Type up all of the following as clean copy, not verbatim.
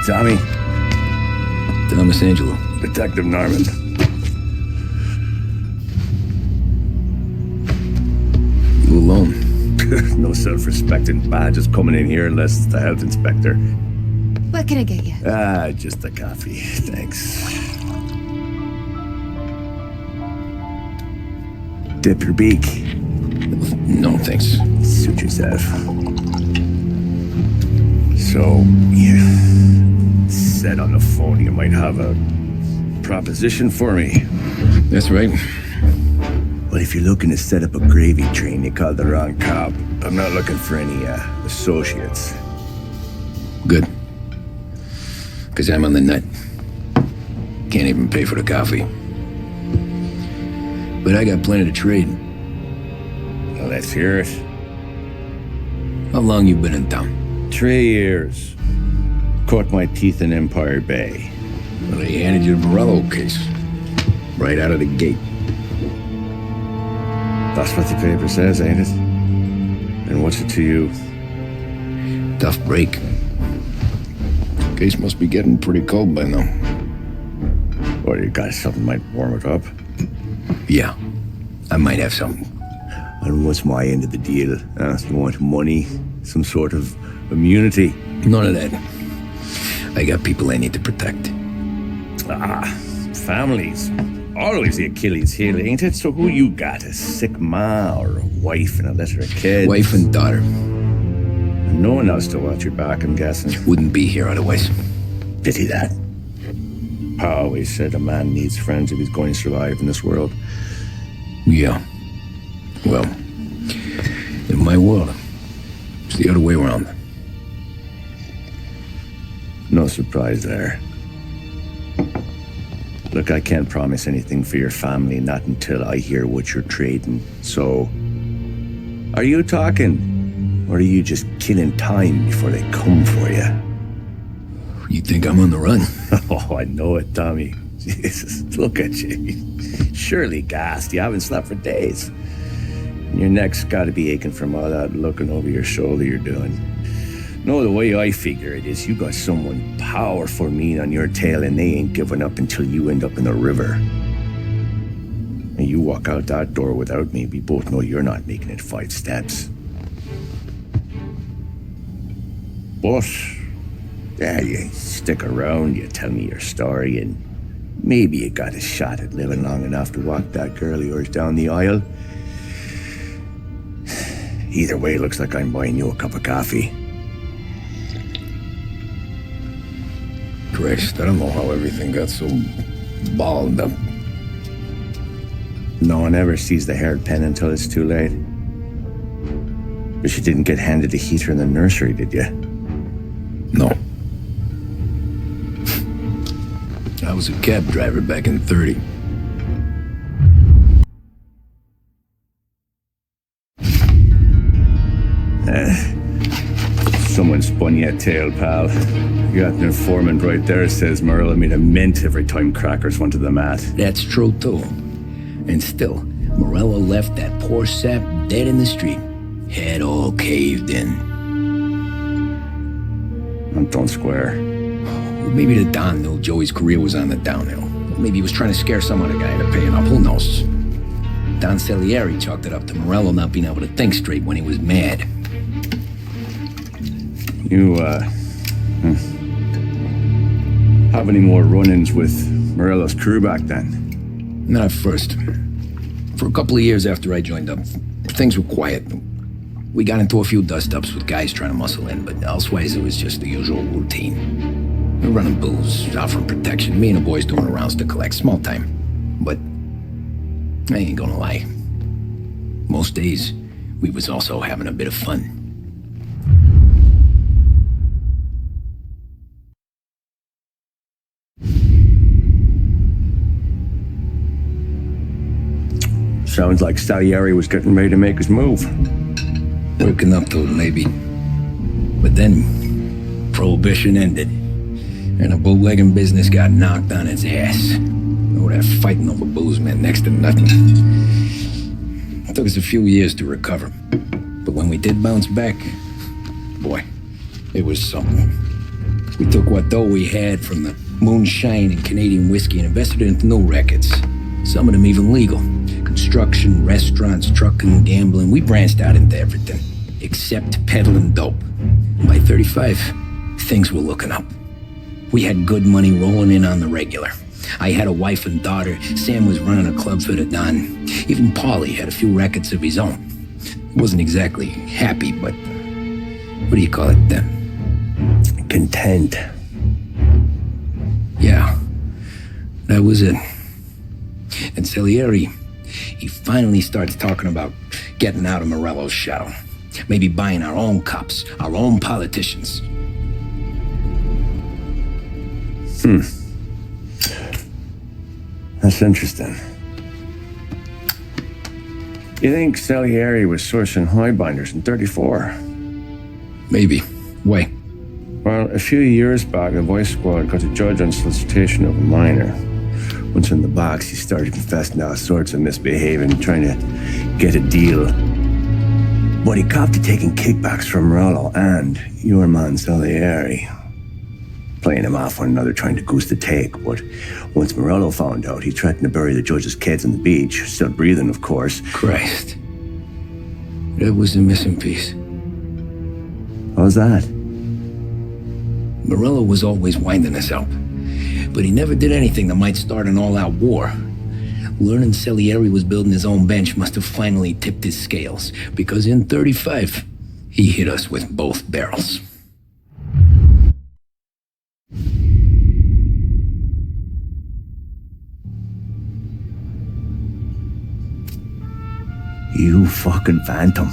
Tommy? Thomas Angelo. Detective Norman. You alone? No self-respecting badges coming in here unless it's the health inspector. What can I get you? Just a coffee. Thanks. Dip your beak. No, thanks. Suit yourself. So, you said on the phone you might have a proposition for me. That's right. Well, if you're looking to set up a gravy train, you called the wrong cop. I'm not looking for any, associates. Good. Because I'm on the nut. Can't even pay for the coffee. But I got plenty to trade. Well, let's hear it. How long you been in town? 3 years. Caught my teeth in Empire Bay. Well, they handed you the Morello case. Right out of the gate. That's what the paper says, ain't it? And what's it to you? Tough break. Case must be getting pretty cold by now. Or you got something might warm it up? Yeah, I might have something. And what's my end of the deal? You want money? Some sort of immunity? None of that. I got people I need to protect. Families. Always the Achilles heel, ain't it? So who you got? A sick ma or a wife and a litter of kids? Wife and daughter. And no one else to watch your back, I'm guessing. Wouldn't be here otherwise. Pity that. Pa always said a man needs friends if he's going to survive in this world. Yeah. Well, in my world, it's the other way around. No surprise there. Look, I can't promise anything for your family, not until I hear what you're trading. So, are you talking? Or are you just killing time before they come for you? You think I'm on the run? Oh, I know it, Tommy. Jesus, look at you. Surely gassed. You haven't slept for days. And your neck's got to be aching from all that looking over your shoulder you're doing. No, the way I figure it is you got someone powerful mean on your tail and they ain't giving up until you end up in the river. And you walk out that door without me, we both know you're not making it 5 steps. But, yeah, you stick around, you tell me your story, and maybe you got a shot at living long enough to walk that girl of yours down the aisle. Either way, it looks like I'm buying you a cup of coffee. Christ, I don't know how everything got so balled up. No one ever sees the haired pen until it's too late. But you didn't get handed a heater in the nursery, did you? No. I was a cab driver back in 30. Someone spun you a tale, pal. You got an informant right there says Morello made a mint every time crackers went to the mat. That's true, too. And still, Morello left that poor sap dead in the street. Head all caved in. Don't square. Well, maybe the Don knew Joey's career was on the downhill. Maybe he was trying to scare some other guy into paying up. Who knows? Don Salieri chalked it up to Morello not being able to think straight when he was mad. You, have any more run-ins with Morello's crew back then? Not at first. For a couple of years after I joined up, things were quiet. We got into a few dust-ups with guys trying to muscle in, but elsewise it was just the usual routine. We're running booze, offering protection, me and the boys doing the rounds to collect, small time. But I ain't gonna lie. Most days, we was also having a bit of fun. Sounds like Salieri was getting ready to make his move. Working up to it, maybe. But then, Prohibition ended, and the bootlegging business got knocked on its ass. Oh, that fighting over booze meant next to nothing. It took us a few years to recover. But when we did bounce back, boy, it was something. We took what dough we had from the moonshine and Canadian whiskey and invested it into new records. Some of them even legal. Construction, restaurants, trucking, gambling. We branched out into everything, except peddling dope. And by 35, things were looking up. We had good money rolling in on the regular. I had a wife and daughter. Sam was running a club for the Don. Even Paulie had a few records of his own. He wasn't exactly happy, but what do you call it then? Content. Yeah, that was it. And Salieri, he finally starts talking about getting out of Morello's shadow. Maybe buying our own cops, our own politicians. That's interesting. You think Salieri was sourcing highbinders in 34? Maybe. Why? Well, a few years back, the Vice Squad got a judge on solicitation of a minor. Once in the box, he started confessing all sorts of misbehaving, trying to get a deal. But he copped to taking kickbacks from Morello and your man Salieri. Playing him off one another, trying to goose the take. But once Morello found out, he threatened to bury the judge's kids on the beach. Still breathing, of course. Christ. That was the missing piece. How's that? Morello was always winding us up, but he never did anything that might start an all-out war. Learning Salieri was building his own bench must have finally tipped his scales, because in 35, he hit us with both barrels. You fucking phantom.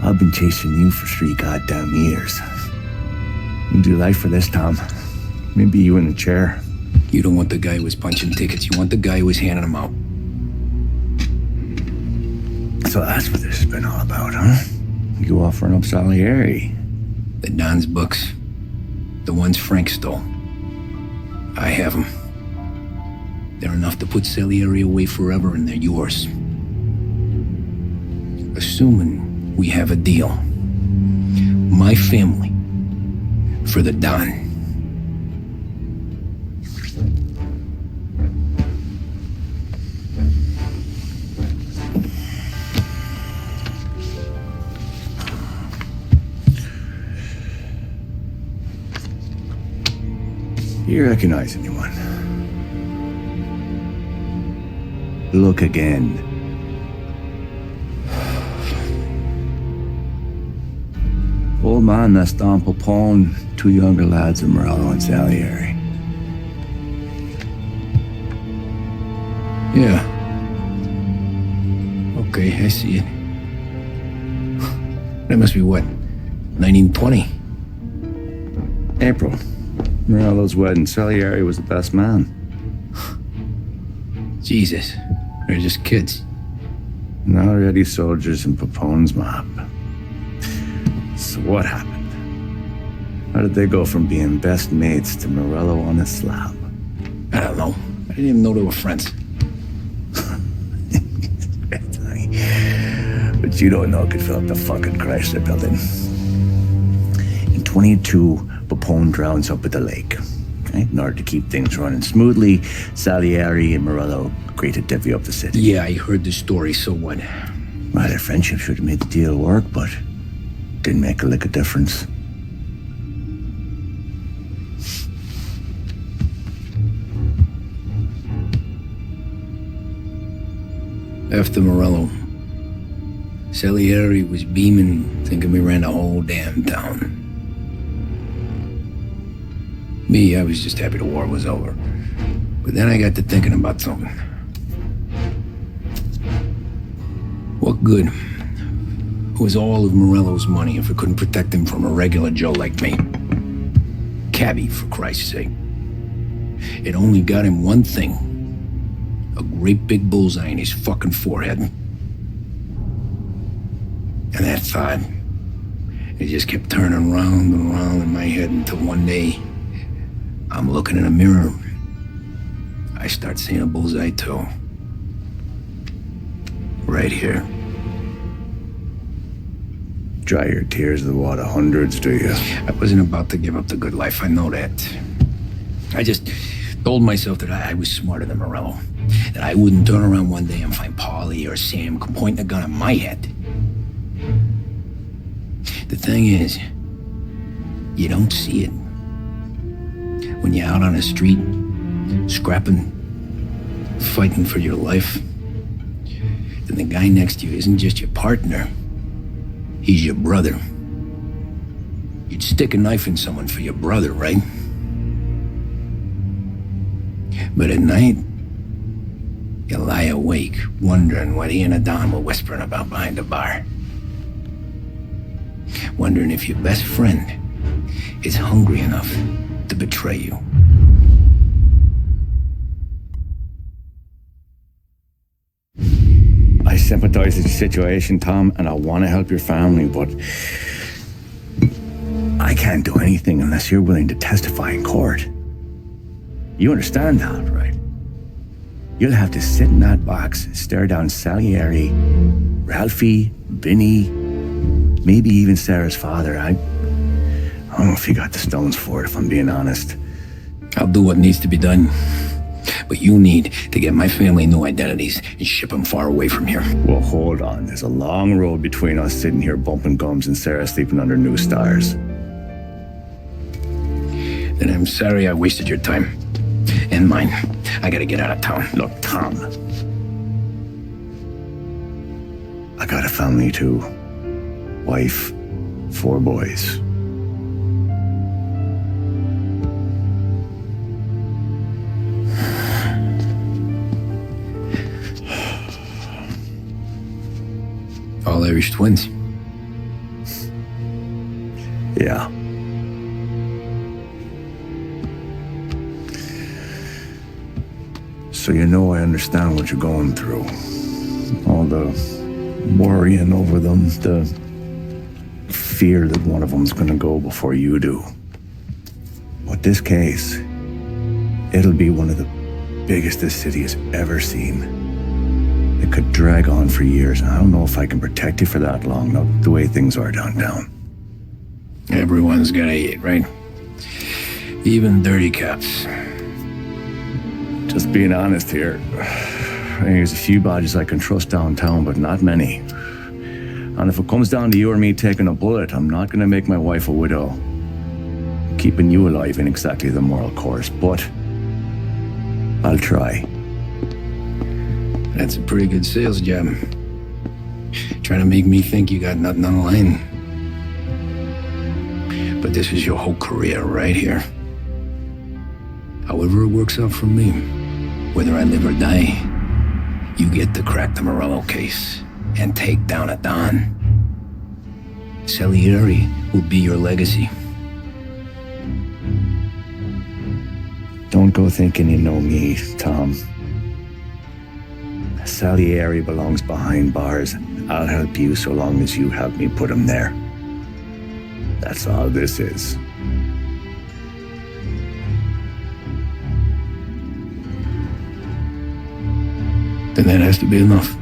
I've been chasing you for 3 goddamn years. You do life for this, Tom. Maybe you in the chair. You don't want the guy who was punching tickets. You want the guy who was handing them out. So that's what this has been all about, huh? You offering up Salieri. The Don's books. The ones Frank stole. I have them. They're enough to put Salieri away forever, and they're yours. Assuming we have a deal. My family. For the Don. You recognize anyone? Look again. Old man, that's Don Popone, 2 younger lads of Morello and Salieri. Yeah. Okay, I see it. That must be what? 1920? April. Morello's wedding. Salieri was the best man. Jesus. They're just kids. And already soldiers in Popone's mob. So what happened? How did they go from being best mates to Morello on a slab? I don't know. I didn't even know they were friends. But you don't know it could fill up the fucking Chrysler building. In 22, Popone drowns up at the lake. Okay? In order to keep things running smoothly, Salieri and Morello agreed to divvy up the city. Yeah, I heard the story, so what? Well, their friendship should have made the deal work, but didn't make a lick of difference. After Morello, Salieri was beaming, thinking we ran the whole damn town. Me, I was just happy the war was over. But then I got to thinking about something. What good was all of Morello's money if it couldn't protect him from a regular Joe like me? Cabbie, for Christ's sake. It only got him one thing. A great big bullseye in his fucking forehead. And that thought, it just kept turning round and round in my head until one day, I'm looking in a mirror. I start seeing a bullseye too. Right here. dry your tears of the water hundreds, do you? I wasn't about to give up the good life, I know that. I just told myself that I was smarter than Morello. That I wouldn't turn around one day and find Paulie or Sam pointing a gun at my head. The thing is, you don't see it. When you're out on the street, scrapping, fighting for your life, then the guy next to you isn't just your partner, he's your brother. You'd stick a knife in someone for your brother, right? But at night, you lie awake, wondering what he and Adon were whispering about behind the bar. Wondering if your best friend is hungry enough to betray you. I sympathize with your situation, Tom, and I want to help your family, but I can't do anything unless you're willing to testify in court. You understand that, right? You'll have to sit in that box, stare down Salieri, Ralphie, Vinny, maybe even Sarah's father. I don't know if you got the stones for it, if I'm being honest. I'll do what needs to be done. But you need to get my family new identities and ship them far away from here. Well, hold on. There's a long road between us sitting here bumping gums and Sarah sleeping under new stars. Then I'm sorry I wasted your time. And mine. I gotta get out of town. Look, Tom. I got a family too. Wife, 4 boys. All Irish twins. Yeah. So you know I understand what you're going through. All the worrying over them, the fear that one of them's gonna go before you do. But this case, it'll be one of the biggest this city has ever seen. It could drag on for years, and I don't know if I can protect you for that long, not the way things are downtown. Everyone's gotta eat, right? Even dirty cops. Just being honest here, there's a few bodies I can trust downtown, but not many. And if it comes down to you or me taking a bullet, I'm not gonna make my wife a widow. Keeping you alive ain't exactly the moral course, but I'll try. That's a pretty good sales job. Trying to make me think you got nothing on the line. But this is your whole career right here. However it works out for me, whether I live or die, you get to crack the Morello case and take down Adon. Salieri will be your legacy. Don't go thinking you know me, Tom. Salieri belongs behind bars. I'll help you so long as you help me put him there. That's all this is. Then that has to be enough.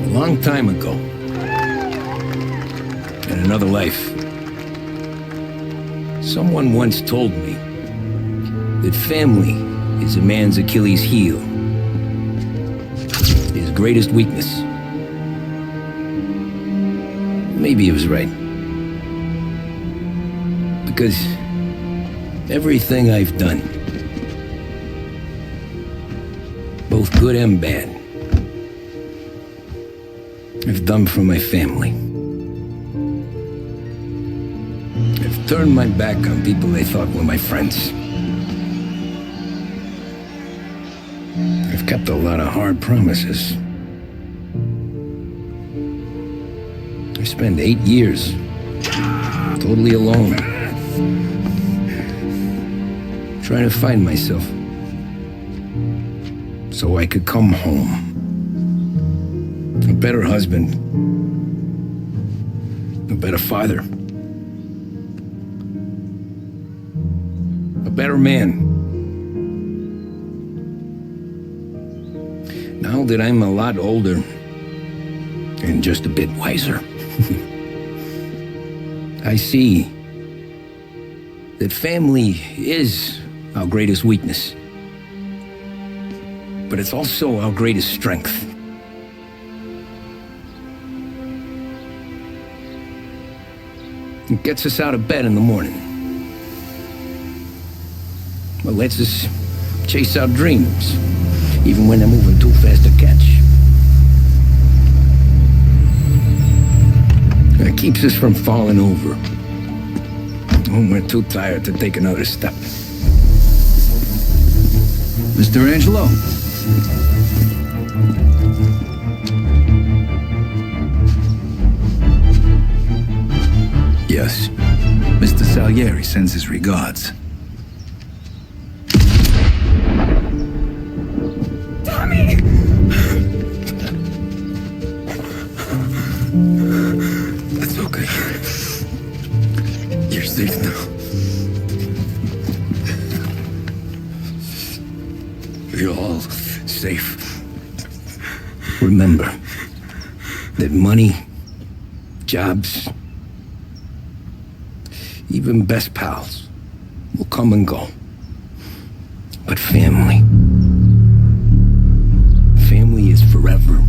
A long time ago, in another life, someone once told me that family is a man's Achilles heel. His greatest weakness. Maybe he was right. Because everything I've done, both good and bad, I've done for my family. I've turned my back on people they thought were my friends. I've kept a lot of hard promises. I spent 8 years totally alone, trying to find myself so I could come home. A better husband, A better father. A better man. Now that I'm a lot older and just a bit wiser, I see that family is our greatest weakness, but it's also our greatest strength. It gets us out of bed in the morning. It lets us chase our dreams, even when they're moving too fast to catch. And it keeps us from falling over when we're too tired to take another step. Mr. Angelo? Yes. Mr. Salieri sends his regards. Tommy! That's okay. You're safe now. You're all safe. Remember that money, jobs, even best pals will come and go. But family is forever.